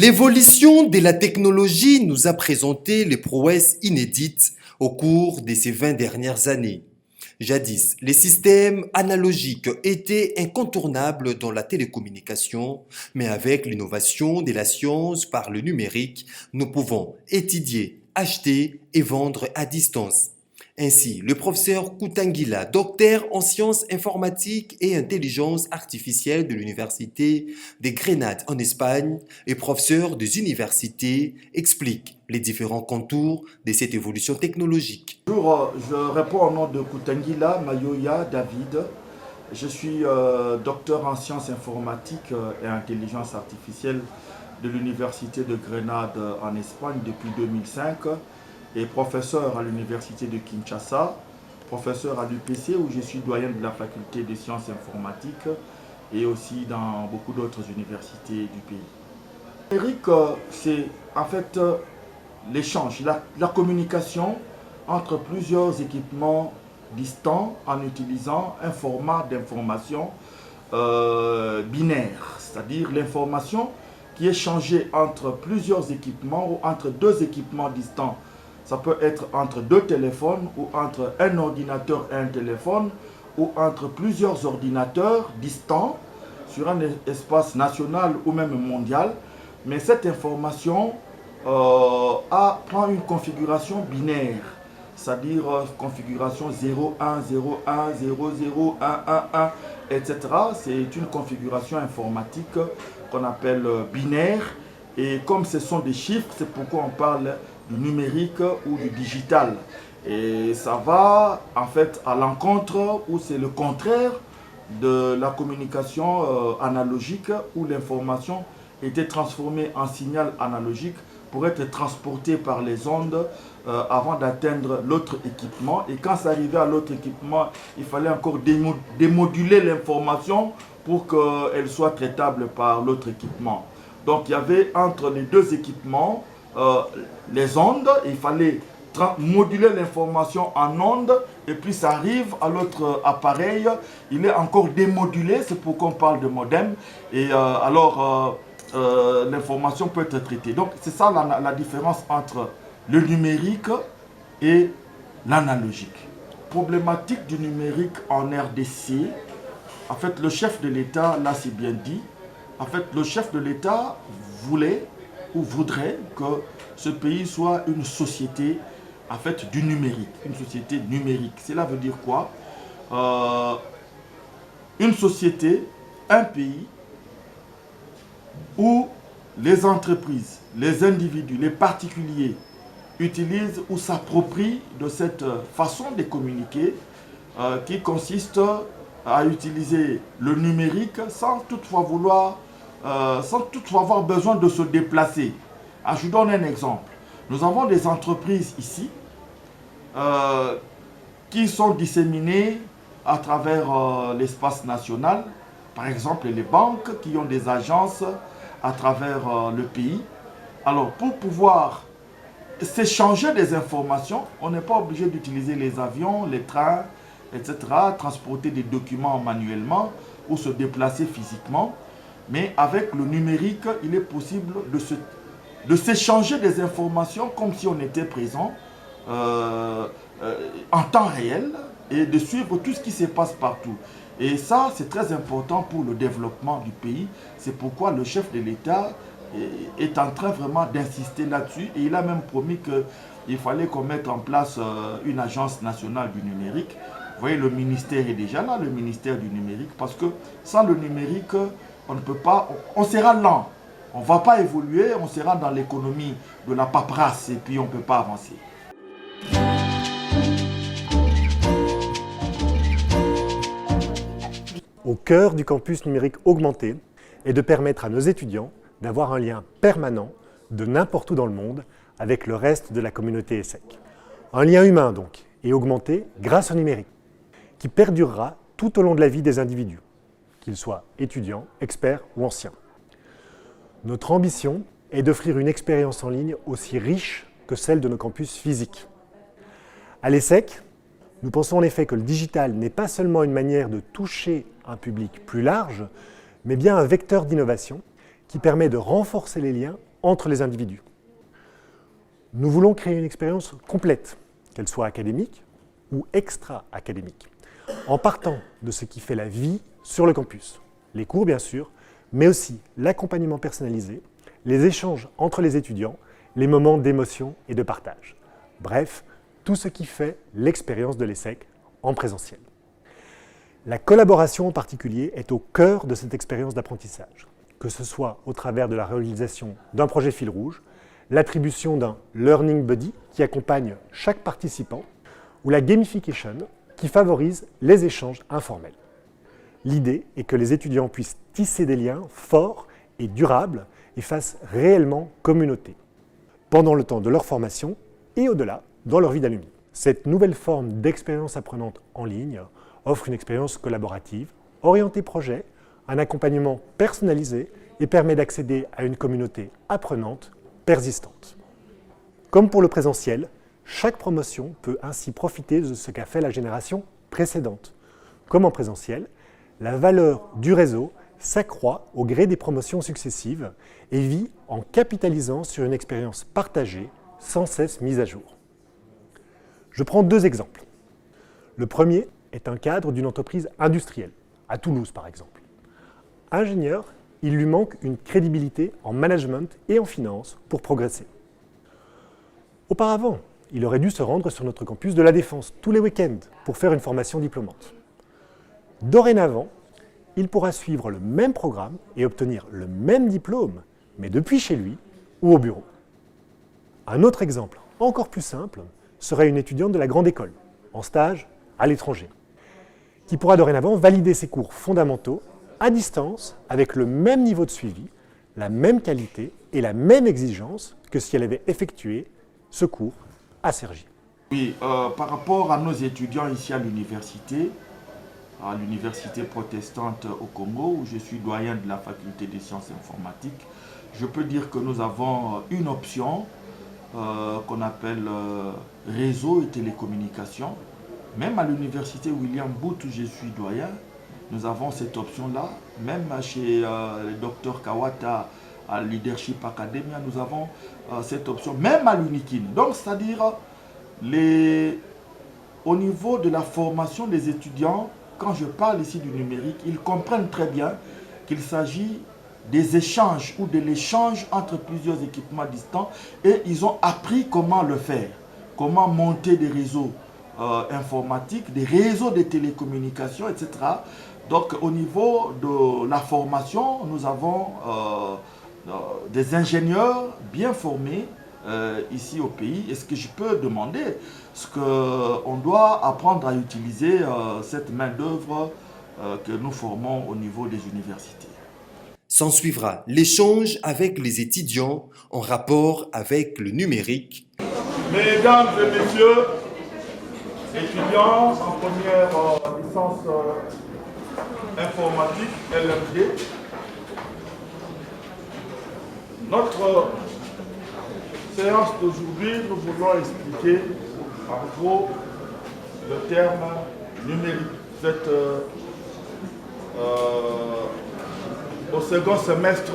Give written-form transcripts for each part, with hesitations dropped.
L'évolution de la technologie nous a présenté les prouesses inédites au cours de ces 20 dernières années. Jadis, les systèmes analogiques étaient incontournables dans la télécommunication, mais avec l'innovation de la science par le numérique, nous pouvons étudier, acheter et vendre à distance. Ainsi, le professeur Koutangila, docteur en sciences informatiques et intelligence artificielle de l'Université de Grenade en Espagne et professeur des universités, explique les différents contours de cette évolution technologique. Bonjour, je réponds au nom de Koutangila Mayoya David. Je suis docteur en sciences informatiques et intelligence artificielle de l'Université de Grenade en Espagne depuis 2005 et professeur à l'Université de Kinshasa, professeur à l'UPC où je suis doyen de la faculté des sciences informatiques et aussi dans beaucoup d'autres universités du pays. Le numérique, c'est en fait l'échange, la communication entre plusieurs équipements distants en utilisant un format d'information binaire, c'est-à-dire l'information qui est changée entre plusieurs équipements ou entre deux équipements distants. Ça peut être entre deux téléphones ou entre un ordinateur et un téléphone ou entre plusieurs ordinateurs distants sur un espace national ou même mondial. Mais cette information prend une configuration binaire, c'est-à-dire configuration 0, 1, 0, 1, 0, 0, 1, 1, 1, etc. C'est une configuration informatique qu'on appelle binaire. Et comme ce sont des chiffres, c'est pourquoi on parle du numérique ou du digital. Et ça va en fait à l'encontre ou c'est le contraire de la communication analogique où l'information était transformée en signal analogique pour être transportée par les ondes avant d'atteindre l'autre équipement. Et quand ça arrivait à l'autre équipement, il fallait encore démoduler l'information pour qu'elle soit traitable par l'autre équipement. Donc il y avait entre les deux équipements les ondes, il fallait moduler l'information en ondes et puis ça arrive à l'autre appareil, il est encore démodulé, c'est pourquoi on parle de modem et l'information peut être traitée. Donc c'est ça la différence entre le numérique et l'analogique. Problématique du numérique en RDC, en fait le chef de l'État, là c'est bien dit, en fait le chef de l'État voulait ou voudrait que ce pays soit une société en fait du numérique, une société numérique. Cela veut dire quoi? Une société, un pays où les entreprises, les individus, les particuliers utilisent ou s'approprient de cette façon de communiquer qui consiste à utiliser le numérique sans toutefois avoir besoin de se déplacer. Je vous donne un exemple. Nous avons des entreprises ici qui sont disséminées à travers l'espace national. Par exemple, les banques qui ont des agences à travers le pays. Alors, pour pouvoir s'échanger des informations, on n'est pas obligé d'utiliser les avions, les trains, etc., transporter des documents manuellement ou se déplacer physiquement. Mais avec le numérique, il est possible de s'échanger des informations comme si on était présent en temps réel et de suivre tout ce qui se passe partout. Et ça, c'est très important pour le développement du pays. C'est pourquoi le chef de l'État est en train vraiment d'insister là-dessus. Et il a même promis qu'il fallait qu'on mette en place une agence nationale du numérique. Vous voyez, le ministère est déjà là, le ministère du numérique, parce que sans le numérique, on ne peut pas, on sera lent. On ne va pas évoluer, on sera dans l'économie de la paperasse et puis on ne peut pas avancer. Au cœur du campus numérique augmenté est de permettre à nos étudiants d'avoir un lien permanent de n'importe où dans le monde avec le reste de la communauté ESSEC. Un lien humain donc, et augmenté grâce au numérique, qui perdurera tout au long de la vie des individus, qu'ils soient étudiants, experts ou anciens. Notre ambition est d'offrir une expérience en ligne aussi riche que celle de nos campus physiques. À l'ESSEC, nous pensons en effet que le digital n'est pas seulement une manière de toucher un public plus large, mais bien un vecteur d'innovation qui permet de renforcer les liens entre les individus. Nous voulons créer une expérience complète, qu'elle soit académique ou extra-académique, en partant de ce qui fait la vie sur le campus. Les cours, bien sûr, mais aussi l'accompagnement personnalisé, les échanges entre les étudiants, les moments d'émotion et de partage. Bref, tout ce qui fait l'expérience de l'ESSEC en présentiel. La collaboration en particulier est au cœur de cette expérience d'apprentissage, que ce soit au travers de la réalisation d'un projet fil rouge, l'attribution d'un learning buddy qui accompagne chaque participant, ou la gamification qui favorise les échanges informels. L'idée est que les étudiants puissent tisser des liens forts et durables et fassent réellement communauté, pendant le temps de leur formation et au-delà, dans leur vie d'alumni. Cette nouvelle forme d'expérience apprenante en ligne offre une expérience collaborative, orientée projet, un accompagnement personnalisé et permet d'accéder à une communauté apprenante persistante. Comme pour le présentiel, chaque promotion peut ainsi profiter de ce qu'a fait la génération précédente. Comme en présentiel, la valeur du réseau s'accroît au gré des promotions successives et vit en capitalisant sur une expérience partagée sans cesse mise à jour. Je prends 2 exemples. Le premier est un cadre d'une entreprise industrielle, à Toulouse par exemple. Ingénieur, il lui manque une crédibilité en management et en finance pour progresser. Auparavant, il aurait dû se rendre sur notre campus de la Défense tous les week-ends pour faire une formation diplômante. Dorénavant, il pourra suivre le même programme et obtenir le même diplôme, mais depuis chez lui ou au bureau. Un autre exemple, encore plus simple, serait une étudiante de la grande école, en stage à l'étranger, qui pourra dorénavant valider ses cours fondamentaux à distance avec le même niveau de suivi, la même qualité et la même exigence que si elle avait effectué ce cours à Cergy. Oui, par rapport à nos étudiants ici à l'université protestante au Congo, où je suis doyen de la faculté des sciences informatiques, je peux dire que nous avons une option qu'on appelle réseau et télécommunications. Même à l'université William Booth, où je suis doyen, nous avons cette option-là. Même chez le Dr Kawata à Leadership Academia, nous avons cette option. Même à l'UNIKIN. Donc, c'est-à-dire, au niveau de la formation des étudiants, quand je parle ici du numérique, ils comprennent très bien qu'il s'agit des échanges ou de l'échange entre plusieurs équipements distants et ils ont appris comment le faire, comment monter des réseaux informatiques, des réseaux de télécommunications, etc. Donc au niveau de la formation, nous avons des ingénieurs bien formés ici au pays. Et ce que je peux demander, c'est qu'on doit apprendre à utiliser cette main-d'œuvre que nous formons au niveau des universités. S'ensuivra l'échange avec les étudiants en rapport avec le numérique. Mesdames et messieurs, étudiants en première licence informatique LMD, notre séance d'aujourd'hui, nous voulons expliquer en gros le terme numérique. Vous êtes au second semestre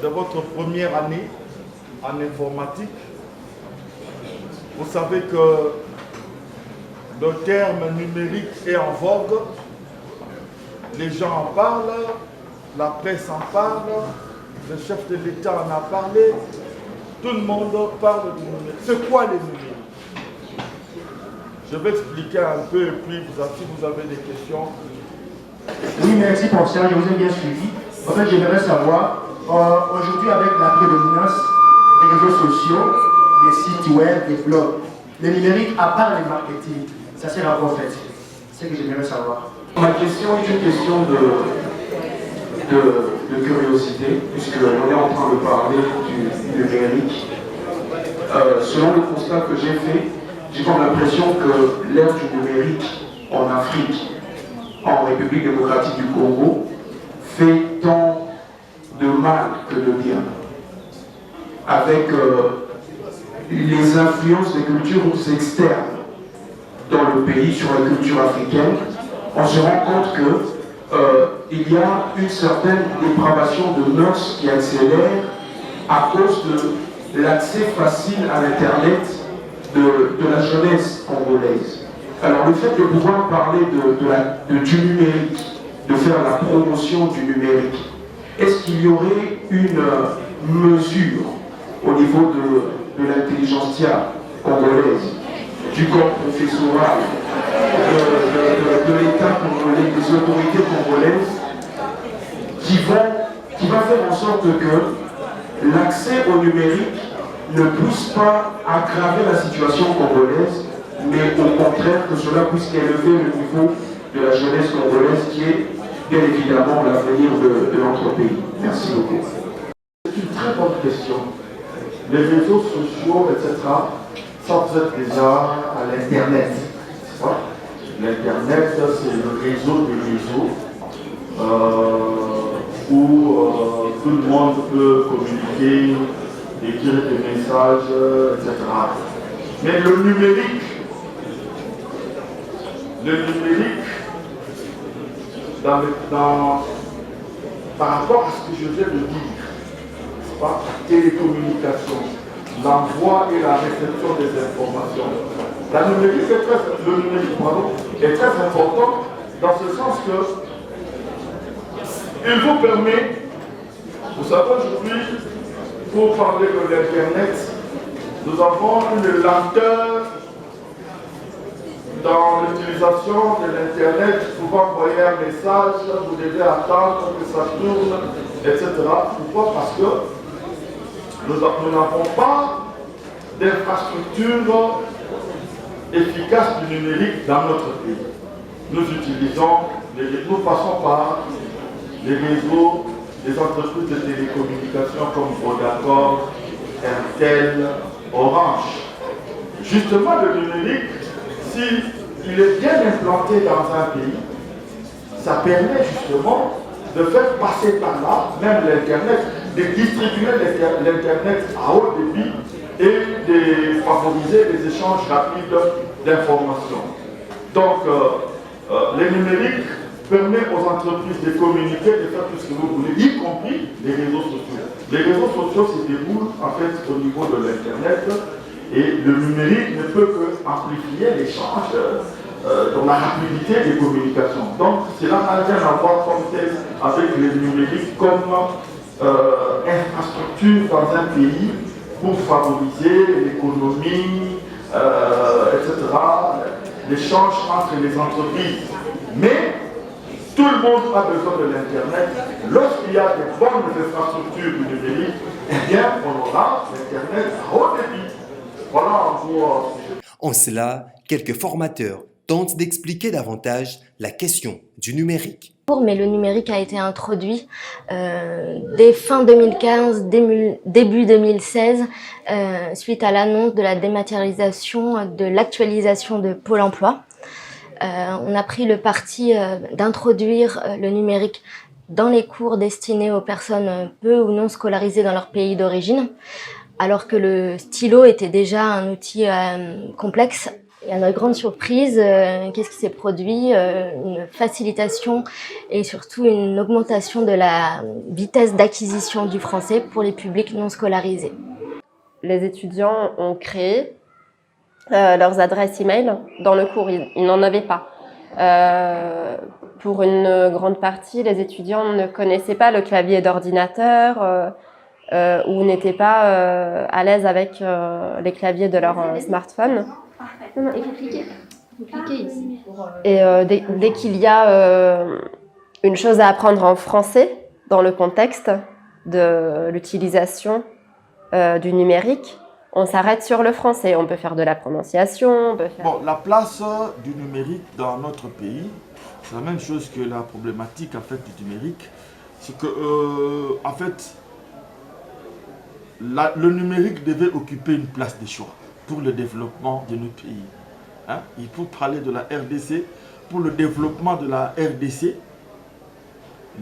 de votre première année en informatique. Vous savez que le terme numérique est en vogue. Les gens en parlent, la presse en parle, le chef de l'État en a parlé. Tout le monde parle du numérique. C'est quoi les numériques? Je vais expliquer un peu et puis si vous avez des questions. Oui, merci pour ça, je vous ai bien suivi. En fait, j'aimerais savoir, aujourd'hui avec la prédominance des réseaux sociaux, des sites web, des blogs, le numérique, à part le marketing, ça sert à quoi en fait? C'est ce que j'aimerais savoir. Ma question est une question de curiosité, puisque on est en train de parler du numérique. Selon le constat que j'ai fait, j'ai comme l'impression que l'ère du numérique en Afrique, en République démocratique du Congo, fait tant de mal que de bien. Avec les influences des cultures externes dans le pays sur la culture africaine, on se rend compte que il y a une certaine dépravation de mœurs qui accélère à cause de l'accès facile à l'Internet de la jeunesse congolaise. Alors le fait de pouvoir parler du numérique, de faire la promotion du numérique, est-ce qu'il y aurait une mesure au niveau de l'intelligentsia congolaise, du corps professoral, de l'État congolais, des autorités congolaises, qui va faire en sorte que l'accès au numérique ne puisse pas aggraver la situation congolaise, mais au contraire que cela puisse élever le niveau de la jeunesse congolaise qui est bien évidemment l'avenir de notre pays. Merci beaucoup. C'est une très bonne question. Les réseaux sociaux, etc., ça vous êtes déjà à l'Internet. L'Internet, c'est le réseau des réseaux où tout le monde peut communiquer, écrire des messages, etc. Mais le numérique, par rapport à ce que je viens de dire, la télécommunication, l'envoi et la réception des informations, le numérique est très important dans ce sens que il vous permet, vous savez aujourd'hui, pour parler de l'Internet, nous avons une lenteur dans l'utilisation de l'Internet. Pour envoyer un message, vous devez attendre que ça tourne, etc. Pourquoi? Parce que nous n'avons pas d'infrastructure efficace du numérique dans notre pays. Nous passons par les réseaux des entreprises de télécommunications comme Vodacom, Intel, Orange. Justement, le numérique, s'il est bien implanté dans un pays, ça permet justement de faire passer par là, même l'Internet, de distribuer l'Internet à haut débit et de favoriser les échanges rapides d'informations. Donc, le numérique permet aux entreprises de communiquer, de faire tout ce que vous voulez, y compris les réseaux sociaux. Les réseaux sociaux se déroulent en fait au niveau de l'Internet et le numérique ne peut que amplifier l'échange dans la rapidité des communications. Donc cela n'a rien à voir comme tel avec le numérique comme infrastructure dans un pays pour favoriser l'économie, etc., l'échange entre les entreprises. Mais tout le monde a besoin de l'Internet. Lorsqu'il y a des bonnes infrastructures du numérique, eh bien, on aura l'Internet à haut débit. Voilà en gros. En cela, quelques formateurs tentent d'expliquer davantage la question du numérique. Mais le numérique a été introduit dès fin 2015, début 2016, suite à l'annonce de la dématérialisation, de l'actualisation de Pôle emploi. On a pris le parti d'introduire le numérique dans les cours destinés aux personnes peu ou non scolarisées dans leur pays d'origine, alors que le stylo était déjà un outil complexe. Et à notre grande surprise, qu'est-ce qui s'est produit? Une facilitation et surtout une augmentation de la vitesse d'acquisition du français pour les publics non scolarisés. Les étudiants ont créé leurs adresses email dans le cours, ils n'en avaient pas. Pour une grande partie, les étudiants ne connaissaient pas le clavier d'ordinateur ou n'étaient pas à l'aise avec les claviers de leur smartphone. Et vous cliquez ici. Et dès qu'il y a une chose à apprendre en français dans le contexte de l'utilisation du numérique, on s'arrête sur le français. On peut faire de la prononciation, on peut faire... Bon, la place du numérique dans notre pays, c'est la même chose que la problématique en fait, du numérique. C'est que, en fait, le numérique devait occuper une place de choix pour le développement de notre pays. Hein? Il faut parler de la RDC. Pour le développement de la RDC,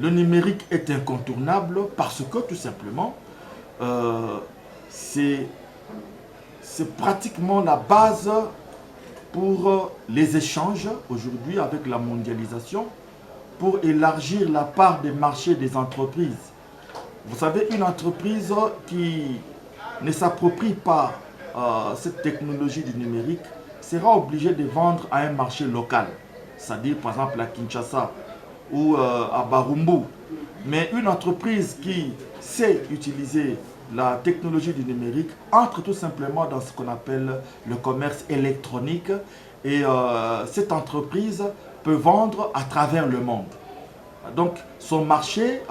le numérique est incontournable parce que tout simplement, c'est pratiquement la base pour les échanges aujourd'hui avec la mondialisation, pour élargir la part des marchés des entreprises. Vous savez, une entreprise qui ne s'approprie pas cette technologie du numérique sera obligée de vendre à un marché local, c'est-à-dire par exemple à Kinshasa ou à Barumbu. Mais une entreprise qui sait utiliser la technologie du numérique entre tout simplement dans ce qu'on appelle le commerce électronique et cette entreprise peut vendre à travers le monde. Donc son marché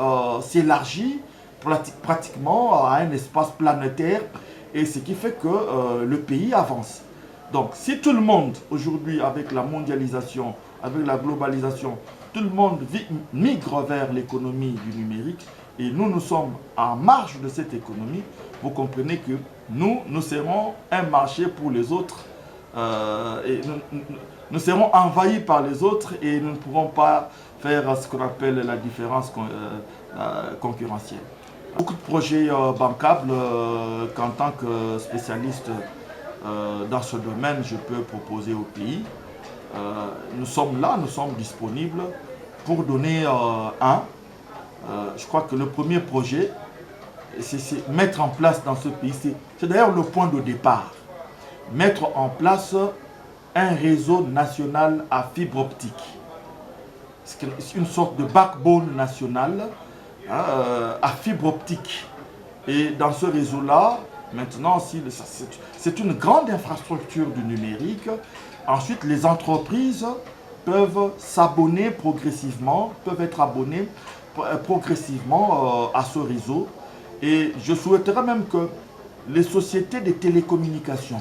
s'élargit pratiquement à un espace planétaire et ce qui fait que le pays avance. Donc si tout le monde aujourd'hui avec la mondialisation, avec la globalisation, tout le monde migre vers l'économie du numérique et nous sommes en marge de cette économie, vous comprenez que nous serons un marché pour les autres et nous serons envahis par les autres et nous ne pourrons pas faire ce qu'on appelle la différence concurrentielle. Beaucoup de projets bancables qu'en tant que spécialiste dans ce domaine je peux proposer au pays. Nous sommes là, nous sommes disponibles pour donner je crois que le premier projet, c'est mettre en place dans ce pays, c'est d'ailleurs le point de départ, mettre en place un réseau national à fibre optique. C'est une sorte de backbone national à fibre optique. Et dans ce réseau-là, maintenant, c'est une grande infrastructure du numérique. Ensuite, les entreprises peuvent s'abonner progressivement, peuvent être abonnées progressivement à ce réseau. Et je souhaiterais même que les sociétés de télécommunications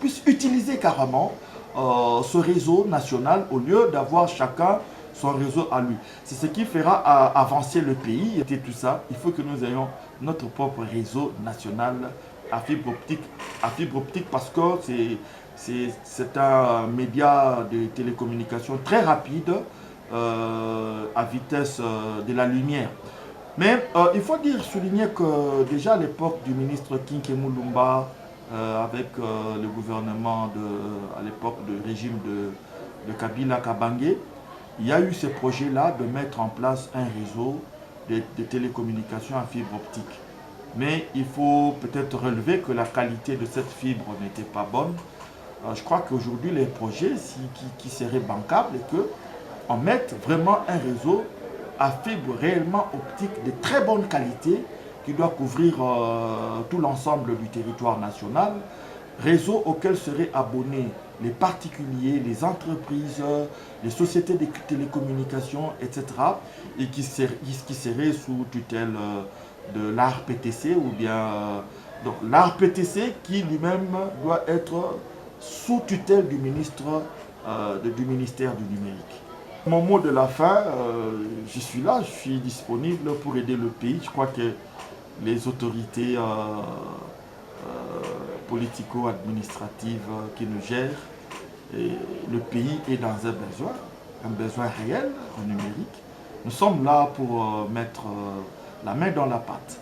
puissent utiliser carrément ce réseau national au lieu d'avoir chacun son réseau à lui. C'est ce qui fera avancer le pays. Et tout ça, il faut que nous ayons notre propre réseau national à fibre optique parce que c'est un média de télécommunication très rapide à vitesse de la lumière. Mais il faut souligner que déjà à l'époque du ministre Kinkemu Lumba, avec le gouvernement à l'époque du régime de Kabila Kabange, il y a eu ce projet-là de mettre en place un réseau de télécommunications à fibre optique. Mais il faut peut-être relever que la qualité de cette fibre n'était pas bonne. Je crois qu'aujourd'hui, les projets qui seraient bancables et qu'on mette vraiment un réseau à fibre réellement optique de très bonne qualité qui doit couvrir tout l'ensemble du territoire national, réseau auquel seraient abonnés les particuliers, les entreprises, les sociétés de télécommunications, etc. et qui seraient sous tutelle de l'ARPTC ou bien donc l'ARPTC qui lui-même doit être sous tutelle du ministère du numérique. Mon mot de la fin, je suis là, je suis disponible pour aider le pays. Je crois que les autorités politico-administratives qui nous gèrent, et le pays est dans un besoin réel en numérique. Nous sommes là pour mettre la main dans la pâte.